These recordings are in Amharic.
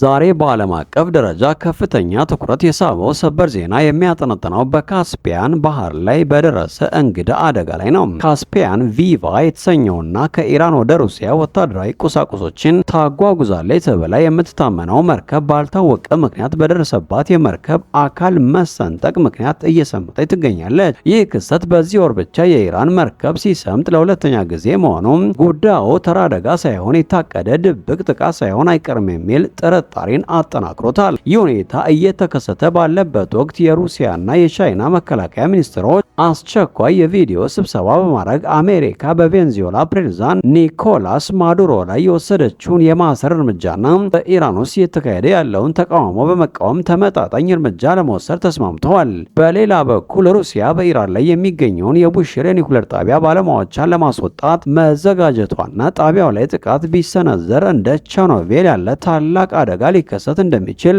ዛሬ በዓለም አቀፍ ደረጃ ከፍተኛ ትኩረት የሳበው ሰበር ዜና የሚያጠነጥነው በካስፒያን ባህር ላይ በደረሰ እንግዳ አደጋ ላይ ነው። ካስፒያን ቪቫ የተሰኘውና ከኢራን ወደ ሩሲያ ወታደራዊ ቁሳቁሶችን ታጓጉዛለች ተብላ የምትታመነው መርከብ ባልታወቀ ምክንያት በደረሰባት የመርከብ አካል መሰንጠቅ ምክንያት እየሰመጠች ትገኛለች። ይህ ክስተት በዚህ ወር ብቻ የኢራን መርከብ ሲሰምጥ ለሁለተኛ ጊዜ መሆኑ ጉዳዩ ተራ አደጋ ሳይሆን የታቀደ ድብቅ ጥቃት ሳይሆን አይቀርም የሚል ጥርጣሬን አጠናክሮታል። ይህ ሁኔታ እየተከሰተ ባለበት ወቅት የሩሲያና የቻይና መከላከያ ሚኒስትሮች አስቸኳይ የቪዲዮ ስብሰባ በማድረግ አሜሪካ በቬንዙዌላ ፕሬዝዳንት ኒኮላስ ማዱሮ ላይ የወሰደችውን የማሰር እርምጃና በኢራን ውስጥ እየተካሄደ ያለውን ተቃውሞ በመቃወም ተመጣጣኝ እርምጃ ለመውሰድ ተስማምተዋል። በሌላ በኩል ሩሲያ በኢራን ላይ የሚገኘውን የቡሽር የኒኩሌር ጣቢያ ባለሙያዎቿን ለማስወጣት መዘጋጀቷና ጣቢያው ላይ ጥቃት ቢሰነዘር እንደ ቸርኖቢል ያለ ታላቅ አደጋ ሊከሰት እንደሚችል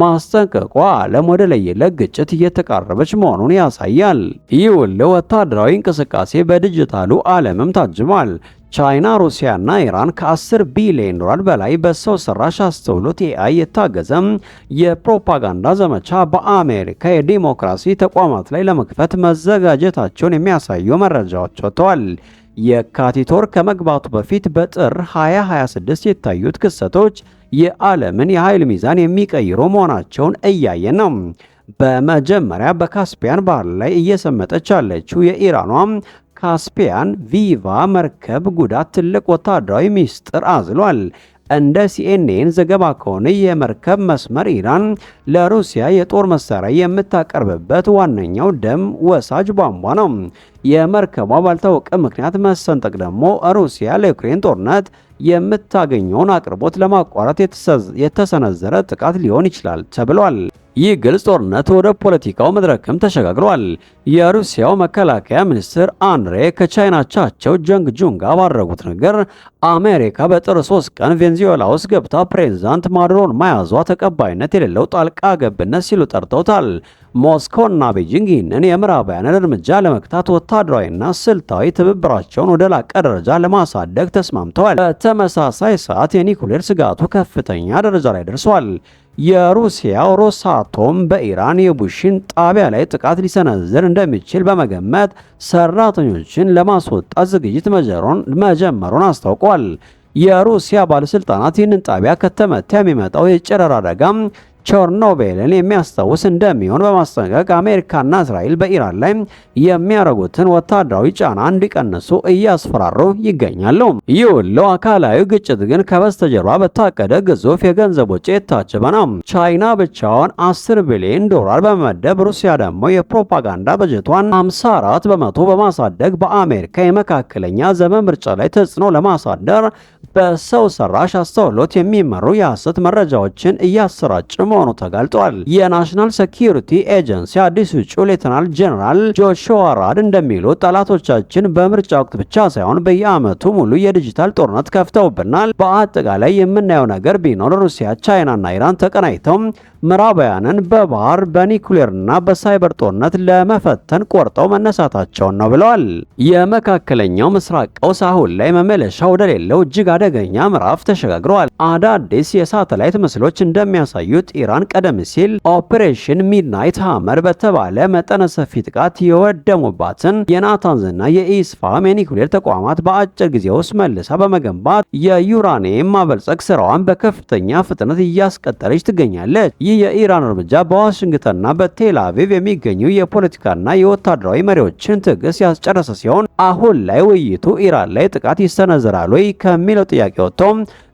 ማስጠንቀቋ ዓለም ወደ ለየለት ግጭት እየተቃረበች መሆኑን ያሳያል። ይህ ሁሉ ወታደራዊ እንቅስቃሴ በዲጂታሉ ዓለምም ታጅቧል። ቻይና፣ ሩሲያና ኢራን ከ10 ቢሊዮን ዶላር በላይ በሰው ሰራሽ አስተውሎት AI የታገዘ የፕሮፓጋንዳ ዘመቻ በአሜሪካ የዲሞክራሲ ተቋማት ላይ ለመክፈት መዘጋጀታቸውን የሚያሳዩ መረጃዎች ወጥተዋል። የካቲት ወር ከመግባቱ በፊት በጥር 2026 የታዩት ክስተቶች የዓለምን የኃይል ሚዛን የሚቀይሩ መሆናቸውን እያየን ነው። በመጀመሪያ በካስፒያን ባህር ላይ እየሰመጠች ያለችው የኢራኗ ካስፒያን ቪቫ መርከብ ጉዳት ትልቅ ወታደራዊ ሚስጥር አዝሏል። እንደ CNN ዘገባ ከሆነ የመርከብ መስመር ኢራን ለሩሲያ የጦር መሳሪያ የምታቀርብበት ዋነኛው ደም ወሳጅ ቧንቧ ነው። የመርከቧ ባልታወቀ ምክንያት መሰንጠቅ ደግሞ ሩሲያ ለዩክሬን ጦርነት የምታገኘውን አቅርቦት ለማቋረጥ የተሰነዘረ ጥቃት ሊሆን ይችላል ተብሏል። ይህ ግልጽ ጦርነት ወደ ፖለቲካው መድረክም ተሸጋግሯል። የሩሲያው መከላከያ ሚኒስትር አንድሬ ከቻይና አቻቸው ጀንግ ጁን ጋር ባደረጉት ነገር አሜሪካ በጥር 3 ቀን ቬንዙዌላ ውስጥ ገብታ ፕሬዝዳንት ማዱሮን መያዟ ተቀባይነት የሌለው ጣልቃ ገብነት ሲሉ ጠርተውታል። ሞስኮና ቤጂንግ ይህንን የምዕራባውያንን እርምጃ ለመክታት ወታደራዊና ስልታዊ ትብብራቸውን ወደ ላቀ ደረጃ ለማሳደግ ተስማምተዋል። በተመሳሳይ ሰዓት የኒኩሌር ስጋቱ ከፍተኛ ደረጃ ላይ ደርሷል። የሩሲያው ሮሳቶም በኢራን የቡሽን ጣቢያ ላይ ጥቃት ሊሰነዝር እንደሚችል በመገመት ሰራተኞችን ለማስወጣት ዝግጅት መጀመሩን አስታውቋል። የሩሲያ ባለስልጣናት ይህንን ጣቢያ ከተመታ የሚመጣው የጨረር አደጋም ቸርኖቤልን የሚያስታውስ እንደሚሆን በማስጠንቀቅ አሜሪካና እስራኤል በኢራን ላይ የሚያደርጉትን ወታደራዊ ጫና እንዲቀንሱ እያስፈራሩ ይገኛሉ። ይህ ሁሉ አካላዊ ግጭት ግን ከበስተጀርባ በታቀደ ግዙፍ የገንዘብ ወጪ የታጀበ ነው። ቻይና ብቻዋን 10 ቢሊዮን ዶላር በመመደብ ሩሲያ ደግሞ የፕሮፓጋንዳ በጀቷን 54 በመቶ በማሳደግ በአሜሪካ የመካከለኛ ዘመን ምርጫ ላይ ተጽዕኖ ለማሳደር በሰው ሰራሽ አስተውሎት የሚመሩ የሐሰት መረጃዎችን እያሰራጭ መሆኑ ተጋልጧል። የናሽናል ሴኪዩሪቲ ኤጀንሲ አዲሱ እጩ ሌተናል ጄኔራል ጆሹዋ ራድ እንደሚሉት ጠላቶቻችን በምርጫ ወቅት ብቻ ሳይሆን በየዓመቱ ሙሉ የዲጂታል ጦርነት ከፍተውብናል። በአጠቃላይ የምናየው ነገር ቢኖር ሩሲያ፣ ቻይናና ኢራን ተቀናይተው ምዕራባውያንን በባህር በኒኩሌርና በሳይበር ጦርነት ለመፈተን ቆርጠው መነሳታቸውን ነው ብለዋል። የመካከለኛው ምስራቅ ቀውስ አሁን ላይ መመለሻ ወደሌለው እጅግ አደገኛ ምዕራፍ ተሸጋግረዋል። አዳዲስ የሳተላይት ምስሎች እንደሚያሳዩት ኢራን ቀደም ሲል ኦፕሬሽን ሚድናይት ሃመር በተባለ መጠነ ሰፊ ጥቃት የወደሙባትን የናታንዝና የኢስፋሃን የኒኩሌር ተቋማት በአጭር ጊዜ ውስጥ መልሳ በመገንባት የዩራኒየም ማበልጸግ ስራዋን በከፍተኛ ፍጥነት እያስቀጠለች ትገኛለች። ይህ የኢራን እርምጃ በዋሽንግተንና በቴል አቪቭ የሚገኙ የፖለቲካና የወታደራዊ መሪዎችን ትዕግስት ያስጨረሰ ሲሆን አሁን ላይ ውይይቱ ኢራን ላይ ጥቃት ይሰነዘራል ወይ ከሚለው ጥያቄ ወጥቶ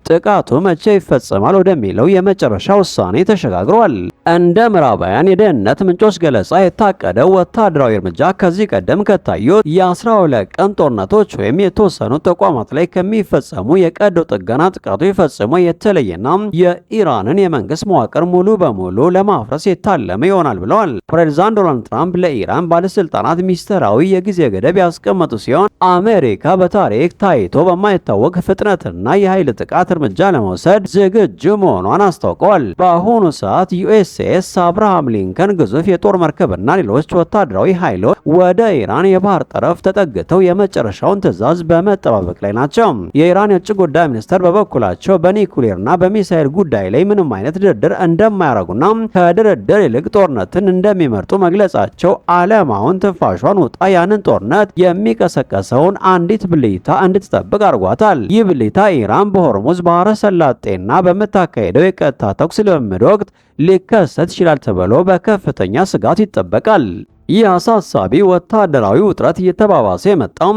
ጥቃቱ መቼ ይፈጸማል ወደሚለው የመጨረሻ ውሳኔ ተሸጋግሯል። እንደ ምዕራባውያን የደህንነት ምንጮች ገለጻ የታቀደው ወታደራዊ እርምጃ ከዚህ ቀደም ከታዩት የ12 ቀን ጦርነቶች ወይም የተወሰኑ ተቋማት ላይ ከሚፈጸሙ የቀዶ ጥገና ጥቃቶች ፈጽሞ የተለየና የኢራንን የመንግስት መዋቅር ሙሉ በሙሉ ለማፍረስ የታለመ ይሆናል ብለዋል። ፕሬዝዳንት ዶናልድ ትራምፕ ለኢራን ባለስልጣናት ሚስጥራዊ የጊዜ ገደብ ያስቀመጡ ሲሆን አሜሪካ በታሪክ ታይቶ በማይታወቅ ፍጥነትና የኃይል ጥቃት እርምጃ ለመውሰድ ዝግጁ መሆኗን አስታውቀዋል። በአሁኑ ሰዓት ዩኤስኤስ አብርሃም ሊንከን ግዙፍ የጦር መርከብና ሌሎች ወታደራዊ ኃይሎች ወደ ኢራን የባህር ጠረፍ ተጠግተው የመጨረሻውን ትዕዛዝ በመጠባበቅ ላይ ናቸው። የኢራን የውጭ ጉዳይ ሚኒስትር በበኩላቸው በኒኩሌርና በሚሳኤል ጉዳይ ላይ ምንም አይነት ድርድር እንደማያደርጉና ከድርድር ይልቅ ጦርነትን እንደሚመርጡ መግለጻቸው ዓለማውን ትንፋሿን ውጣ ያንን ጦርነት የሚቀሰቀሰውን አንዲት ብልጭታ እንድትጠብቅ አድርጓታል። ይህ ብልጭታ ኢራን በሆርሙዝ ባህረ ሰላጤና በምታካሄደው የቀጥታ ተኩስ ልምምድ ወቅት ሊከሰት ይችላል ተብሎ በከፍተኛ ስጋት ይጠበቃል። ይህ አሳሳቢ ወታደራዊ ውጥረት እየተባባሰ የመጣው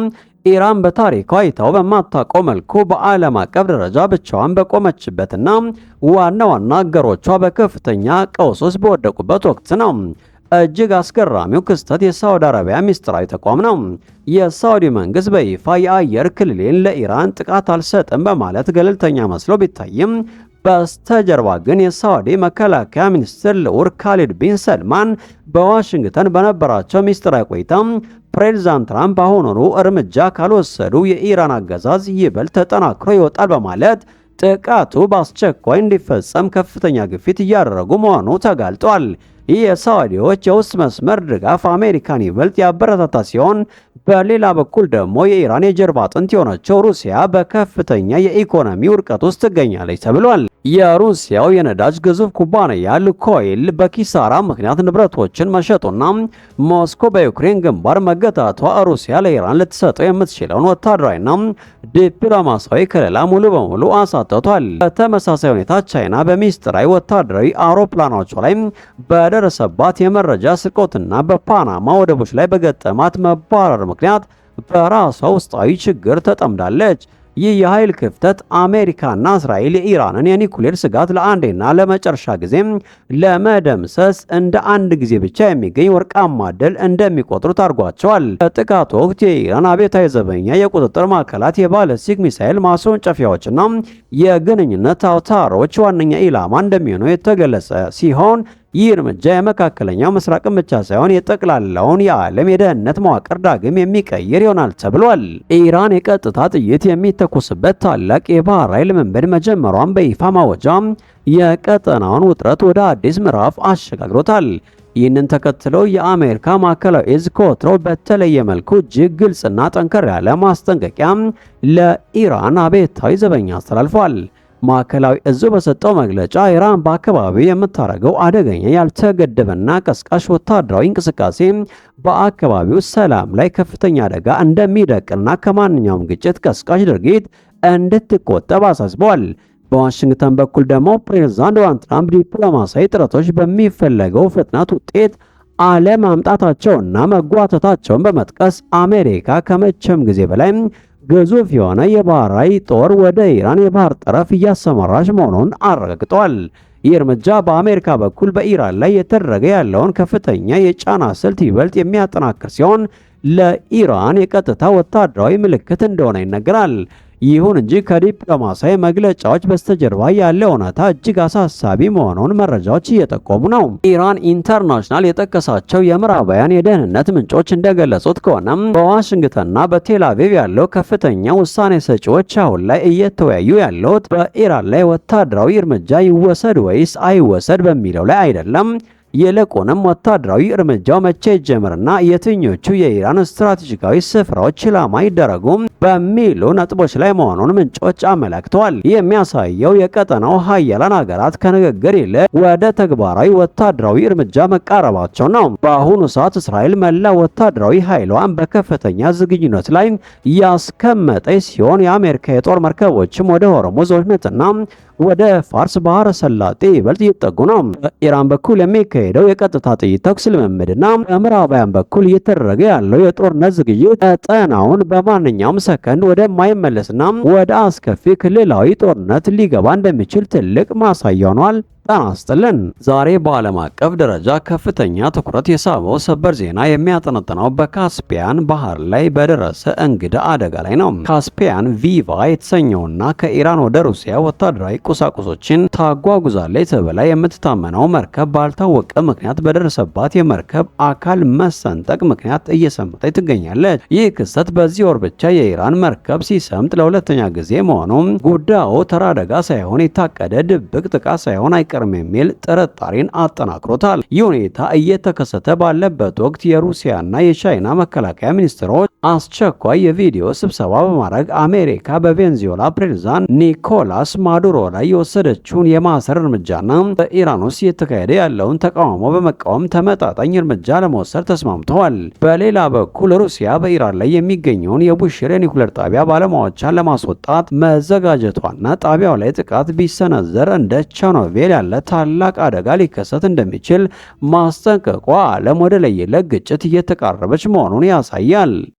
ኢራን በታሪኳ አይታው በማታውቀው መልኩ በዓለም አቀፍ ደረጃ ብቻዋን በቆመችበትና ዋና ዋና አገሮቿ በከፍተኛ ቀውስ ውስጥ በወደቁበት ወቅት ነው። እጅግ አስገራሚው ክስተት የሳውዲ አረቢያ ሚስጥራዊ ተቋም ነው። የሳውዲ መንግስት በይፋ የአየር ክልሌን ለኢራን ጥቃት አልሰጥም በማለት ገለልተኛ መስሎ ቢታይም በስተጀርባ ግን የሳውዲ መከላከያ ሚኒስትር ልዑል ካሊድ ቢን ሰልማን በዋሽንግተን በነበራቸው ሚስጥራዊ ቆይታ ፕሬዝዳንት ትራምፕ አሁኑኑ እርምጃ ካልወሰዱ የኢራን አገዛዝ ይበልጥ ተጠናክሮ ይወጣል በማለት ጥቃቱ በአስቸኳይ እንዲፈጸም ከፍተኛ ግፊት እያደረጉ መሆኑ ተጋልጧል። ይህ የሳውዲዎች የውስጥ መስመር ድጋፍ አሜሪካን ይበልጥ ያበረታታ ሲሆን፣ በሌላ በኩል ደግሞ የኢራን የጀርባ አጥንት የሆነችው ሩሲያ በከፍተኛ የኢኮኖሚ ውድቀት ውስጥ ትገኛለች ተብሏል። የሩሲያው የነዳጅ ግዙፍ ኩባንያ ሉኮይል በኪሳራ ምክንያት ንብረቶችን መሸጡና ሞስኮ በዩክሬን ግንባር መገታቷ ሩሲያ ለኢራን ልትሰጠው የምትችለውን ወታደራዊና ዲፕሎማሲያዊ ከለላ ሙሉ በሙሉ አሳጥቷል። በተመሳሳይ ሁኔታ ቻይና በሚስጥራዊ ወታደራዊ አውሮፕላኖቿ ላይ በደረሰባት የመረጃ ስርቆትና በፓናማ ወደቦች ላይ በገጠማት መባረር ምክንያት በራሷ ውስጣዊ ችግር ተጠምዳለች። ይህ የኃይል ክፍተት አሜሪካና እስራኤል የኢራንን የኒኩሌር ስጋት ለአንዴና ለመጨረሻ ጊዜም ለመደምሰስ እንደ አንድ ጊዜ ብቻ የሚገኝ ወርቃማ ድል እንደሚቆጥሩት አድርጓቸዋል። በጥቃቱ ወቅት የኢራን አብዮታዊ ዘበኛ የቁጥጥር ማዕከላት፣ የባለስቲክ ሚሳኤል ማስወንጨፊያዎችና የግንኙነት አውታሮች ዋነኛ ኢላማ እንደሚሆኑ የተገለጸ ሲሆን ይህ እርምጃ የመካከለኛው ምስራቅን ብቻ ሳይሆን የጠቅላላውን የዓለም የደህንነት መዋቅር ዳግም የሚቀይር ይሆናል ተብሏል። ኢራን የቀጥታ ጥይት የሚተኮስበት ታላቅ የባህር ኃይል ልምምድ መጀመሯን በይፋ ማወጇ የቀጠናውን ውጥረት ወደ አዲስ ምዕራፍ አሸጋግሮታል። ይህንን ተከትሎ የአሜሪካ ማዕከላዊ እዝ ከወትሮው በተለየ መልኩ እጅግ ግልጽና ጠንከር ያለ ማስጠንቀቂያ ለኢራን አብዮታዊ ዘበኛ አስተላልፏል። ማዕከላዊ እዙ በሰጠው መግለጫ ኢራን በአካባቢው የምታደርገው አደገኛ ያልተገደበና ቀስቃሽ ወታደራዊ እንቅስቃሴ በአካባቢው ሰላም ላይ ከፍተኛ አደጋ እንደሚደቅና ከማንኛውም ግጭት ቀስቃሽ ድርጊት እንድትቆጠብ አሳስበዋል። በዋሽንግተን በኩል ደግሞ ፕሬዝዳንት ዶናልድ ትራምፕ ዲፕሎማሲያዊ ጥረቶች በሚፈለገው ፍጥነት ውጤት አለማምጣታቸውና መጓተታቸውን በመጥቀስ አሜሪካ ከመቼም ጊዜ በላይ ግዙፍ የሆነ የባህር ኃይል ጦር ወደ ኢራን የባህር ጠረፍ እያሰማራች መሆኑን አረጋግጠዋል። ይህ እርምጃ በአሜሪካ በኩል በኢራን ላይ የተደረገ ያለውን ከፍተኛ የጫና ስልት ይበልጥ የሚያጠናክር ሲሆን ለኢራን የቀጥታ ወታደራዊ ምልክት እንደሆነ ይነገራል። ይሁን እንጂ ከዲፕሎማሲያዊ መግለጫዎች በስተጀርባ ያለው እውነታ እጅግ አሳሳቢ መሆኑን መረጃዎች እየጠቆሙ ነው። ኢራን ኢንተርናሽናል የጠቀሳቸው የምዕራባውያን የደህንነት ምንጮች እንደገለጹት ከሆነም በዋሽንግተንና በቴል አቪቭ ያለው ከፍተኛ ውሳኔ ሰጪዎች አሁን ላይ እየተወያዩ ያሉት በኢራን ላይ ወታደራዊ እርምጃ ይወሰድ ወይስ አይወሰድ በሚለው ላይ አይደለም። ይልቁንም ወታደራዊ እርምጃው መቼ ይጀምርና የትኞቹ የኢራን ስትራቴጂካዊ ስፍራዎች ኢላማ ይደረጉ በሚሉ ነጥቦች ላይ መሆኑን ምንጮች አመላክተዋል። ይህ የሚያሳየው የቀጠናው ሀያላን ሀገራት ከንግግር ይልቅ ወደ ተግባራዊ ወታደራዊ እርምጃ መቃረባቸው ነው። በአሁኑ ሰዓት እስራኤል መላ ወታደራዊ ኃይሏን በከፍተኛ ዝግጁነት ላይ ያስቀመጠች ሲሆን የአሜሪካ የጦር መርከቦችም ወደ ሆርሙዝ ወሽመጥና ወደ ፋርስ ባህረ ሰላጤ ይበልጥ እየተጠጉ ነው። በኢራን በኩል የሚካሄደው የቀጥታ ጥይት ተኩስ ልምምድና በምዕራባውያን በኩል እየተደረገ ያለው የጦርነት ዝግጅት ቀጠናውን በማንኛውም ሰከንድ ወደማይመለስና ወደ አስከፊ ክልላዊ ጦርነት ሊገባ እንደሚችል ትልቅ ማሳያ ሆኗል። ጤና ይስጥልን። ዛሬ በዓለም አቀፍ ደረጃ ከፍተኛ ትኩረት የሳበው ሰበር ዜና የሚያጠነጥነው በካስፒያን ባህር ላይ በደረሰ እንግዳ አደጋ ላይ ነው። ካስፒያን ቪቫ የተሰኘውና ከኢራን ወደ ሩሲያ ወታደራዊ ቁሳቁሶችን ታጓጉዛለች ተብላ የምትታመነው መርከብ ባልታወቀ ምክንያት በደረሰባት የመርከብ አካል መሰንጠቅ ምክንያት እየሰመጠች ትገኛለች። ይህ ክስተት በዚህ ወር ብቻ የኢራን መርከብ ሲሰምጥ ለሁለተኛ ጊዜ መሆኑም ጉዳዩ ተራ አደጋ ሳይሆን የታቀደ ድብቅ ጥቃት ሳይሆን አይቀርም የሚል ጥርጣሬን አጠናክሮታል። ይህ ሁኔታ እየተከሰተ ባለበት ወቅት የሩሲያና የቻይና መከላከያ ሚኒስትሮች አስቸኳይ የቪዲዮ ስብሰባ በማድረግ አሜሪካ በቬንዙዌላ ፕሬዝዳንት ኒኮላስ ማዱሮ ላይ የወሰደችውን የማሰር እርምጃና በኢራን ውስጥ እየተካሄደ ያለውን ተቃውሞ በመቃወም ተመጣጣኝ እርምጃ ለመውሰድ ተስማምተዋል። በሌላ በኩል ሩሲያ በኢራን ላይ የሚገኘውን የቡሽር የኒኩሌር ጣቢያ ባለሙያዎቿን ለማስወጣት መዘጋጀቷና ጣቢያው ላይ ጥቃት ቢሰነዘር እንደ ቸርኖቢል ያለ ታላቅ አደጋ ሊከሰት እንደሚችል ማስጠንቀቋ ዓለም ወደ ለየለት ግጭት እየተቃረበች መሆኑን ያሳያል።